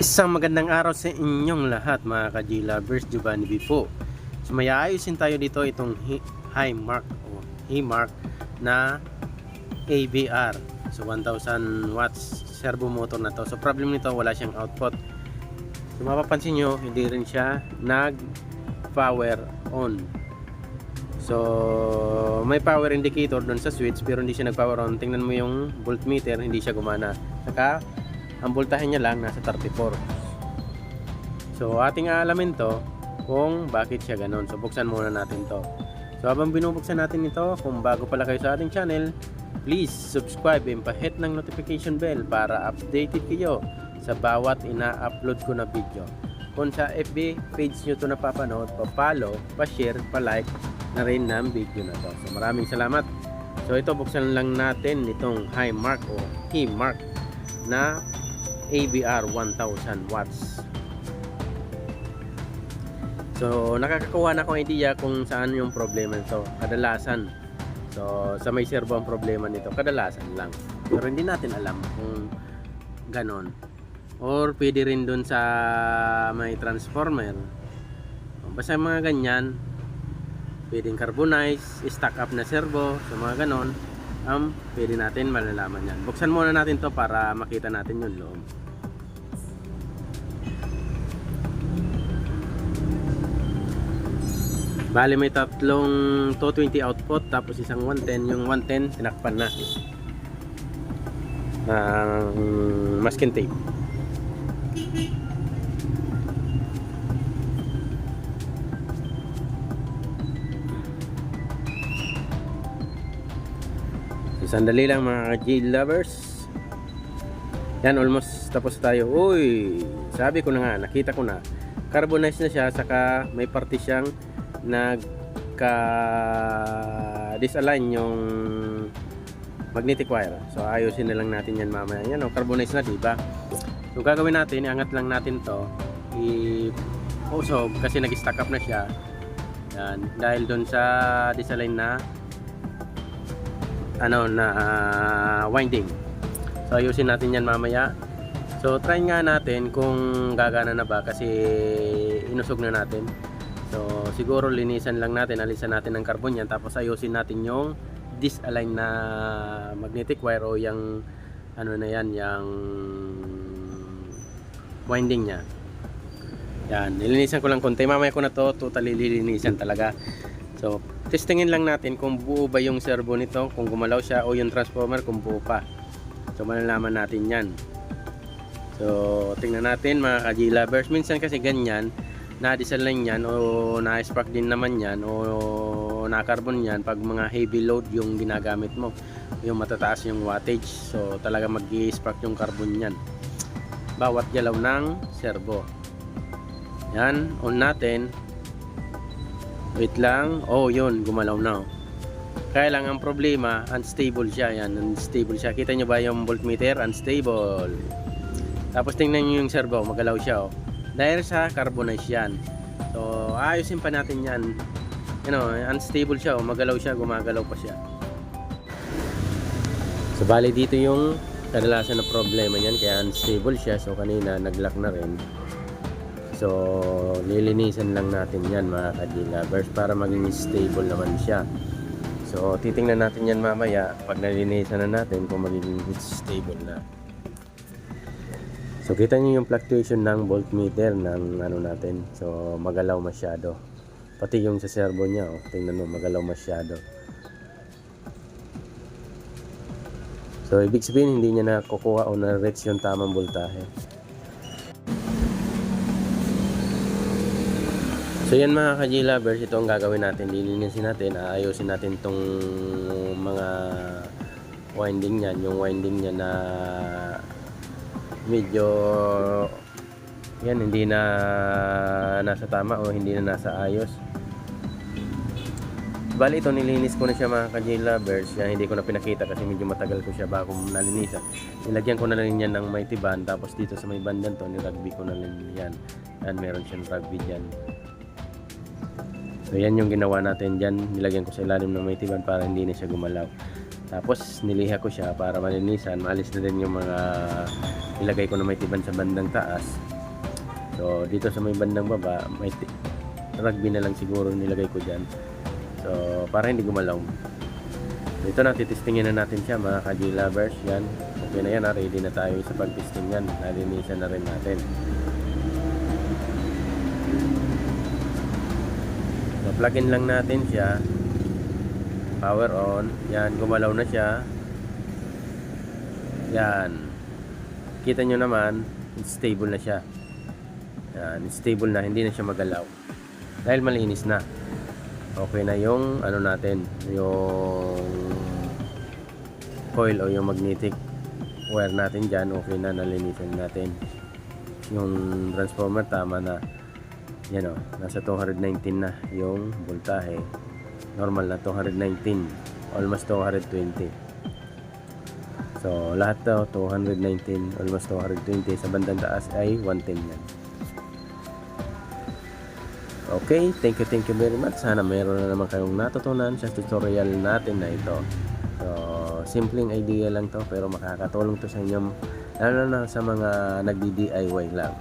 Isang magandang araw sa inyong lahat mga ka-G-Lovers, Giovanni B po. So may aayusin tayo dito itong Highmark o Highmark na ABR. So 1000 watts servo motor na to. So problem nito, wala siyang output. So mapapansin nyo, hindi rin siya nag power on. So may power indicator doon sa switch pero hindi siya nag power on. Tingnan mo yung voltmeter, hindi siya gumana. Saka ang voltahe niya lang nasa 34. So ating aalamin to kung bakit siya ganon. So buksan muna natin to. So habang binubuksan natin ito, kung bago pala kayo sa ating channel, please subscribe and pa-hit ng notification bell para updated kayo sa bawat ina-upload ko na video. Kung sa FB page nyo to napapanood, pa-follow, pa-share, pa-like na rin ng video na to. So maraming salamat. So ito, buksan lang natin itong Highmark o Highmark na ABR 1000 watts. So nakakakuha na akong idea kung saan yung problema nito. Kadalasan, so sa may servo ang problema nito, kadalasan lang. Pero hindi natin alam kung ganon. Or pwede rin dun sa may transformer. Basta mga ganyan, pwedeng carbonize, stack up na servo, so mga ganon, pwede natin malalaman yan. Buksan muna natin to para makita natin yung loob. Bali may tatlong 220 output tapos isang 110. Yung 110 tinakpan na masking tape. So, sandali lang mga G-Lovers. Yan, almost tapos tayo. Uy, sabi ko na nga, nakita ko na carbonize na siya, saka may parte siyang nagka-disalign yung magnetic wire. So ayusin na lang natin yan mamaya. Yan o, carbonize na, diba? So gagawin natin, iangat lang natin to, i-usog kasi nag-stack up na siya. Yan, dahil doon sa disalign na winding. So ayusin natin yan mamaya. So try nga natin kung gagana na ba kasi inusog na natin. So siguro linisan lang natin, alisan natin ang carbon yan, tapos ayusin natin yung disalign na magnetic wire o yung ano na yan, yung winding nya. Yan, nilinisan ko lang konti. Mamaya ko na to totally lilinisan talaga. So testingin lang natin kung buo ba yung servo nito, kung gumalaw siya, o yung transformer kung buo pa. So malalaman natin yan. So tingnan natin mga ka-G-Lovers. Minsan kasi ganyan, na-disalign yan o na-spark din naman yan o na-carbon yan pag mga heavy load yung ginagamit mo, yung matataas yung wattage. So talaga mag-i-spark yung carbon yan bawat galaw ng servo. Yan, on natin. Wait lang. Oh yun, gumalaw na. Kaya lang ang problema, unstable siya. Yan, unstable siya. Kita nyo ba yung voltmeter? Unstable. Tapos tingnan nyo yung servo, magalaw siya oh. Dahil sa carbonize yan. So ayusin pa natin yan. You know, unstable siya, magalaw siya, gumagalaw pa siya. So bali dito yung kadalasan na problema niyan, kaya unstable siya. So kanina nag-lock na rin. So lilinisan lang natin yan mga ka-G-Lovers para maging stable naman siya. So titingnan natin yan mamaya pag nalinisan na natin kung magiging stable na. So kita niyo yung fluctuation ng voltmeter ng ano natin. So magalaw masyado. Pati yung sa servo niya, oh, tingnan mo, magalaw masyado. So ibig sabihin hindi niya nakukuha o na-reach yung tamang voltahe. So yan mga ka-G-Lovers, ito ang gagawin natin. Lilinisin natin, aayusin natin tong mga winding niyan, yung winding niya na medyo yan, hindi na nasa tama o hindi na nasa ayos. Bali ito, nilinis ko na siya mga ka-G-Lovers. Yan, hindi ko na pinakita kasi medyo matagal ko siya bago nalinisan. Nilagyan ko na rin yan ng mighty band, tapos dito sa may bandan to nirugby ko na rin yan. Yan, meron siyang rugby dyan. So yan yung ginawa natin dyan, nilagyan ko sa ilalim ng mighty band para hindi na siya gumalaw. Tapos niliha ko siya para malinisan, maalis na din yung mga ilagay ko na may tiban sa bandang taas. So dito sa may bandang baba, may rugby na lang siguro nilagay ko dyan. So para hindi gumalaw. So, ito na, titistingin na natin siya mga ka-G lovers. Yan, okay na yan, ready na tayo sa pag-testing yan. Nalinisan na rin natin. So plug in lang natin siya. Power on. Yan, gumalaw na siya. Yan, kita nyo naman, stable na siya. Yan, stable na, hindi na siya magalaw dahil malinis na. Okay na yung ano natin, yung coil o yung magnetic wire natin dyan. Okay na, nalinisan natin. Yung transformer tama na. Yan o, nasa 219 na yung voltahe. Normal na 219, almost 220. So lahat to 219, almost 220. Sa bandang taas ay 110 yan. Okay, thank you very much. Sana meron na naman kayong natutunan sa tutorial natin na ito. So simpleng idea lang to, pero makakatulong to sa inyo, lalo na sa mga nagdi-DIY lang.